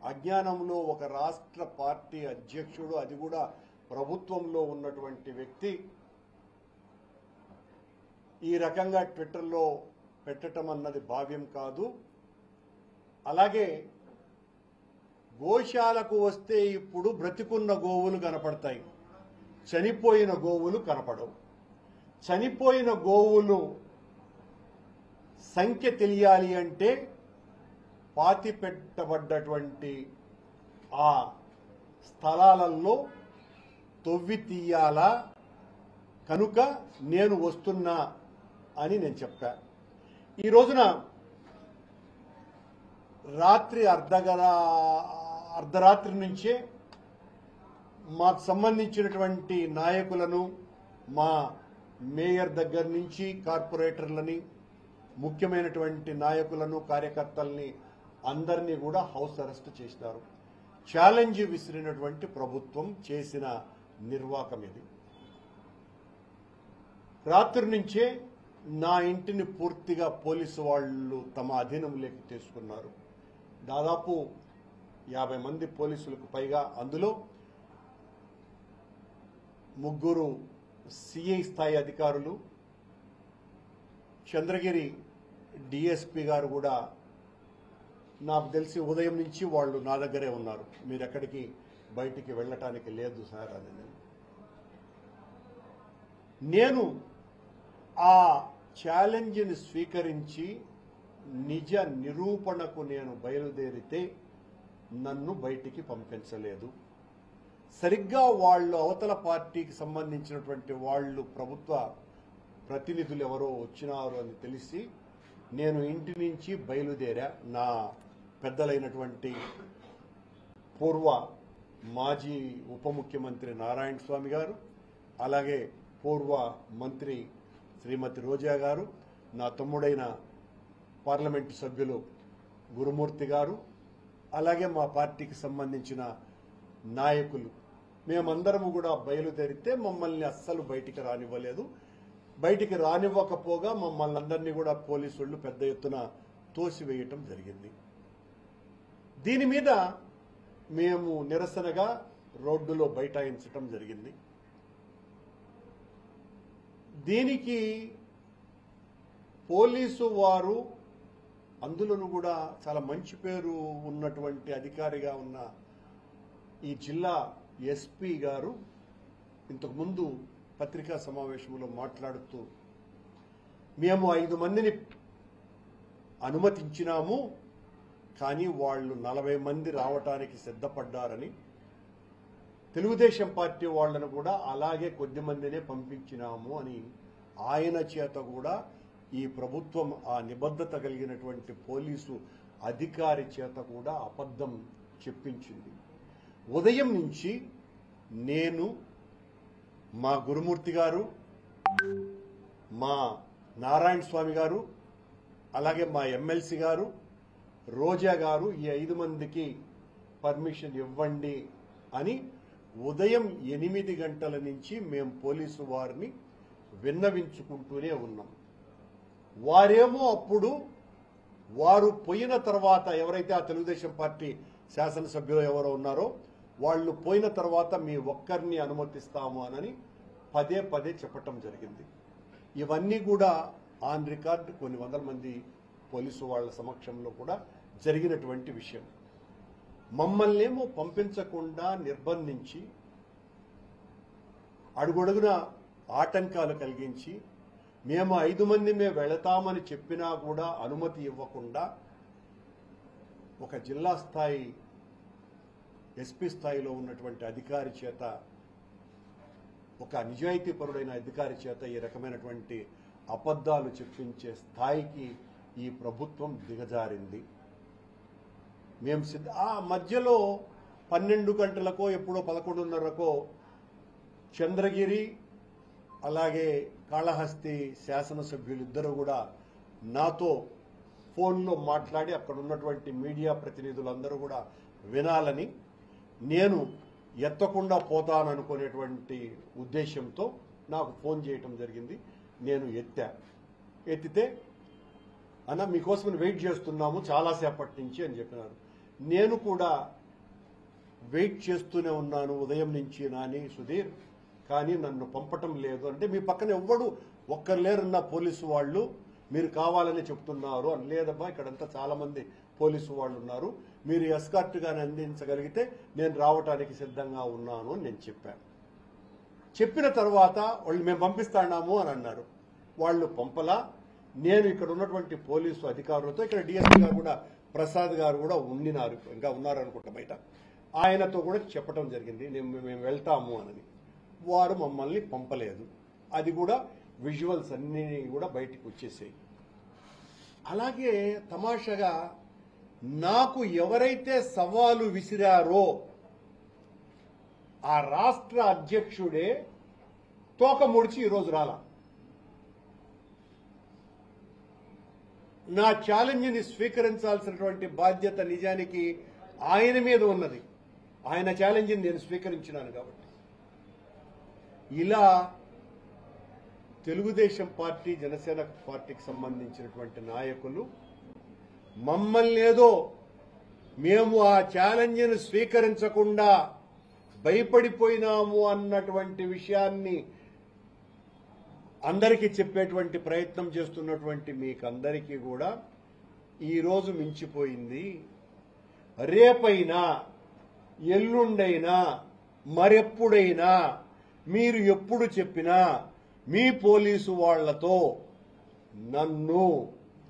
అజ్ఞానంలో ఒక రాష్ట్ర పార్టీ అధ్యక్షుడు, అది కూడా ప్రభుత్వంలో ఉన్నటువంటి వ్యక్తి ఈ రకంగా ట్విట్టర్లో పెట్టడం అన్నది భావ్యం కాదు. అలాగే గోశాలకు వస్తే ఇప్పుడు బ్రతికున్న గోవులు కనపడతాయి, చనిపోయిన గోవులు కనపడవు. చనిపోయిన గోవులు సంఖ్య తెలియాలి అంటే పాతి పెట్టబడ్డటువంటి ఆ స్థలాలలో తవ్వి తీయాలా, కనుక నేను వస్తున్నా అని నేను చెప్పా. ఈ రోజున రాత్రి అర్ధరాత్రి నుంచే మాకు సంబంధించినటువంటి నాయకులను, మా మేయర్ దగ్గర నుంచి కార్పొరేటర్లని, ముఖ్యమైనటువంటి నాయకులను, కార్యకర్తల్ని అందరినీ కూడా హౌస్ అరెస్ట్ చేసినారు. ఛాలెంజ్ విసిరినటువంటి ప్రభుత్వం చేసిన నిర్వాకం ఇది. రాత్రి నుంచే నా ఇంటిని పూర్తిగా పోలీసు వాళ్ళు తమ అధీనంలోకి తీసుకున్నారు. దాదాపు 50 మంది పోలీసులకు పైగా, అందులో 3 సిఐ స్థాయి అధికారులు, చంద్రగిరి డిఎస్పీ గారు కూడా నాకు తెలిసి ఉదయం నుంచి వాళ్ళు నా దగ్గరే ఉన్నారు. మీరు ఎక్కడికి బయటికి వెళ్ళటానికి లేదు సార్ అని. నేను ఆ ఛాలెంజ్ని స్వీకరించి నిజ నిరూపణకు నేను బయలుదేరితే నన్ను బయటికి పంపించలేదు. సరిగ్గా వాళ్ళు అవతల పార్టీకి సంబంధించినటువంటి వాళ్ళు, ప్రభుత్వ ప్రతినిధులు ఎవరో వచ్చినారు అని తెలిసి నేను ఇంటి నుంచి బయలుదేరా. నా పెద్దలైనటువంటి పూర్వ మాజీ ఉప ముఖ్యమంత్రి నారాయణ స్వామి గారు, అలాగే పూర్వ మంత్రి శ్రీమతి రోజా గారు, నా తమ్ముడైన పార్లమెంటు సభ్యులు గురుమూర్తి గారు, అలాగే మా పార్టీకి సంబంధించిన నాయకులు, మేమందరము కూడా బయలుదేరితే మమ్మల్ని అస్సలు బయటికి రానివ్వలేదు. బయటికి రానివ్వకపోగా మమ్మల్ని అందరినీ కూడా పోలీసులు పెద్ద ఎత్తున తోసివేయటం జరిగింది. దీని మీద మేము నిరసనగా రోడ్డులో బైఠాయించటం జరిగింది. దీనికి పోలీసు వారు, అందులోనూ కూడా చాలా మంచి పేరు ఉన్నటువంటి అధికారిగా ఉన్న ఈ జిల్లా ఎస్పీ గారు ఇంతకుముందు పత్రికా సమావేశంలో మాట్లాడుతూ, మేము 5 మందిని అనుమతించినాము, కానీ వాళ్ళు 40 మంది రావటానికి సిద్ధపడ్డారని, తెలుగుదేశం పార్టీ వాళ్లను కూడా అలాగే కొద్ది మందినే పంపించినాము అని ఆయన చేత కూడా ఈ ప్రభుత్వం, ఆ నిబద్ధత కలిగినటువంటి పోలీసు అధికారి చేత కూడా అబద్ధం చెప్పించింది. ఉదయం నుంచి నేను, మా గురుమూర్తి గారు, మా నారాయణ స్వామి గారు, అలాగే మా ఎమ్మెల్సీ గారు, రోజా గారు, ఈ 5 మందికి పర్మిషన్ ఇవ్వండి అని ఉదయం 8 గంటల నుంచి మేము పోలీసు వారిని విన్నవించుకుంటూనే ఉన్నాం. వారేమో అప్పుడు వారు పోయిన తర్వాత, ఎవరైతే ఆ తెలుగుదేశం పార్టీ శాసనసభ్యులు ఎవరో ఉన్నారో వాళ్ళు పోయిన తర్వాత మీ ఒక్కరిని అనుమతిస్తాము అని పదే పదే చెప్పటం జరిగింది. ఇవన్నీ కూడా ఆన్ రికార్డ్ కొన్ని వందల మంది పోలీసు వాళ్ళ సమక్షంలో కూడా జరిగినటువంటి విషయం. మమ్మల్నేమో పంపించకుండా నిర్బంధించి, అడుగడుగున ఆటంకాలు కలిగించి, మేము 5 మందిమే వెళతామని చెప్పినా కూడా అనుమతి ఇవ్వకుండా ఒక జిల్లా స్థాయి ఎస్పీ స్థాయిలో ఉన్నటువంటి అధికారి చేత, ఒక నిజాయితీపరుడైన అధికారి చేత ఈ రకమైనటువంటి అబద్ధాలు చెప్పించే స్థాయికి ఈ ప్రభుత్వం దిగజారింది. మేము ఆ మధ్యలో 12 గంటలకో ఎప్పుడో 11:30కో చంద్రగిరి అలాగే కాళహస్తి శాసనసభ్యులిద్దరూ కూడా నాతో ఫోన్లో మాట్లాడి, అక్కడ ఉన్నటువంటి మీడియా ప్రతినిధులందరూ కూడా వినాలని, నేను ఎత్తకుండా పోతాననుకునేటువంటి ఉద్దేశంతో నాకు ఫోన్ చేయటం జరిగింది. నేను ఎత్తితే అన్న మీకోసం వెయిట్ చేస్తున్నాము చాలాసేపటి నుంచి అని చెప్పినారు. నేను కూడా వెయిట్ చేస్తూనే ఉన్నాను ఉదయం నుంచి నాని సుధీర్, కానీ నన్ను పంపటం లేదు అంటే మీ పక్కన ఎవ్వడు ఒక్కరు లేరన్న పోలీసు వాళ్ళు, మీరు కావాలని చెప్తున్నారు అని. లేదబ్బా, ఇక్కడంతా చాలా మంది పోలీసు వాళ్ళు ఉన్నారు, మీరు ఎస్కార్ట్ గాని అందించగలిగితే నేను రావటానికి సిద్ధంగా ఉన్నాను అని నేను చెప్పాను. చెప్పిన తర్వాత వాళ్ళు మేము పంపిస్తాము అని అన్నారు. వాళ్ళు పంపలా. నేను ఇక్కడ ఉన్నటువంటి పోలీసు అధికారులతో, ఇక్కడ డిఎస్పీ గారు కూడా ప్రసాద్ గారు కూడా ఉండినారు, ఇంకా ఉన్నారు అనుకుంటా బయట, ఆయనతో కూడా చెప్పడం జరిగింది మేము వెళ్తాము అని. వారు మమ్మల్ని పంపలేదు. అది కూడా విజువల్స్ అన్నీ కూడా బయటికి వచ్చేసాయి. అలాగే తమాషగా నాకు ఎవరైతే సవాలు విసిరారో ఆ రాష్ట్ర అధ్యక్షుడే తోక ముడిచి ఈరోజు రాలా. నా ఛాలెంజ్ని స్వీకరించాల్సినటువంటి బాధ్యత నిజానికి ఆయన మీద ఉన్నది. ఆయన ఛాలెంజ్ని నేను స్వీకరించినాను కాబట్టి. ఇలా తెలుగుదేశం పార్టీ, జనసేన పార్టీకి సంబంధించినటువంటి నాయకులు మమ్మల్ని ఏదో మేము ఆ ఛాలెంజ్ను స్వీకరించకుండా భయపడిపోయినాము అన్నటువంటి విషయాన్ని అందరికీ చెప్పేటువంటి ప్రయత్నం చేస్తున్నటువంటి మీకందరికీ కూడా ఈరోజు మించిపోయింది. రేపైనా, ఎల్లుండైనా, మరెప్పుడైనా మీరు ఎప్పుడు చెప్పినా మీ పోలీసు వాళ్లతో నన్ను,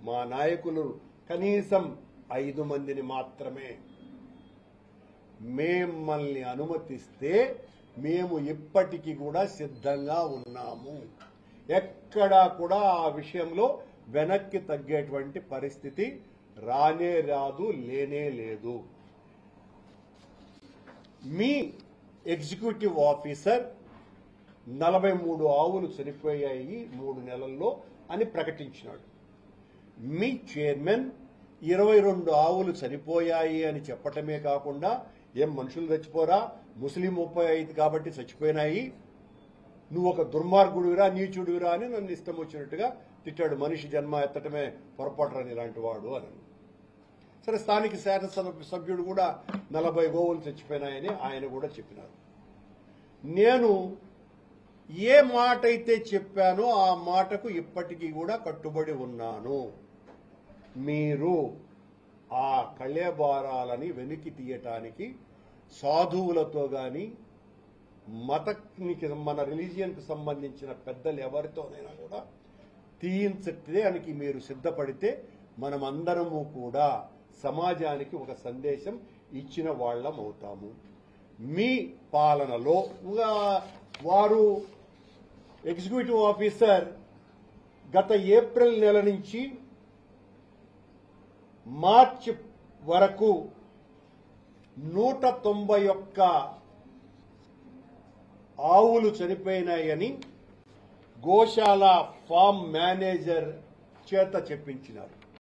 మా నాయకులు కనీసం 5 మందిని మాత్రమే మిమ్మల్ని అనుమతిస్తే మేము ఇప్పటికీ కూడా సిద్ధంగా ఉన్నాము. ఎక్కడా కూడా ఆ విషయంలో వెనక్కి తగ్గేటువంటి పరిస్థితి రానే రాదు, లేనే లేదు. మీ ఎగ్జిక్యూటివ్ ఆఫీసర్ 43 ఆవులు చనిపోయాయి 3 నెలల్లో అని ప్రకటించినాడు. మీ చైర్మన్ 22 ఆవులు చనిపోయాయి అని చెప్పటమే కాకుండా, ఏం మనుషులు చచ్చిపోరా, ముస్లిం 35 కాబట్టి చచ్చిపోయినాయి, నువ్వు ఒక దుర్మార్గుడివిరా, నీచుడివిరా అని నన్ను ఇష్టం వచ్చినట్టుగా తిట్టాడు. మనిషి జన్మ ఎత్తటమే పొరపాటురాని ఇలాంటి వాడు అని. సరే, స్థానిక శాసనసభ సభ్యుడు కూడా 40 గోవులు చచ్చిపోయినాయని ఆయన కూడా చెప్పినారు. నేను ఏ మాట అయితే చెప్పానో ఆ మాటకు ఇప్పటికీ కూడా కట్టుబడి ఉన్నాను. మీరు ఆ కళేబారాలని వెలికి తీయటానికి సాధువులతో గాని, మతానికి, మన రిలీజియన్కి సంబంధించిన పెద్దలు ఎవరితోనైనా కూడా తీయించడానికి మీరు సిద్ధపడితే మనమందరము కూడా సమాజానికి ఒక సందేశం ఇచ్చిన వాళ్ళం అవుతాము. మీ పాలనలో వారు ఎగ్జిక్యూటివ్ ఆఫీసర్ గత ఏప్రిల్ నెల నుంచి మార్చి వరకు 191 ఆవులు చనిపోయినాయని గోశాల ఫామ్ మేనేజర్ చేత చెప్పించినారు.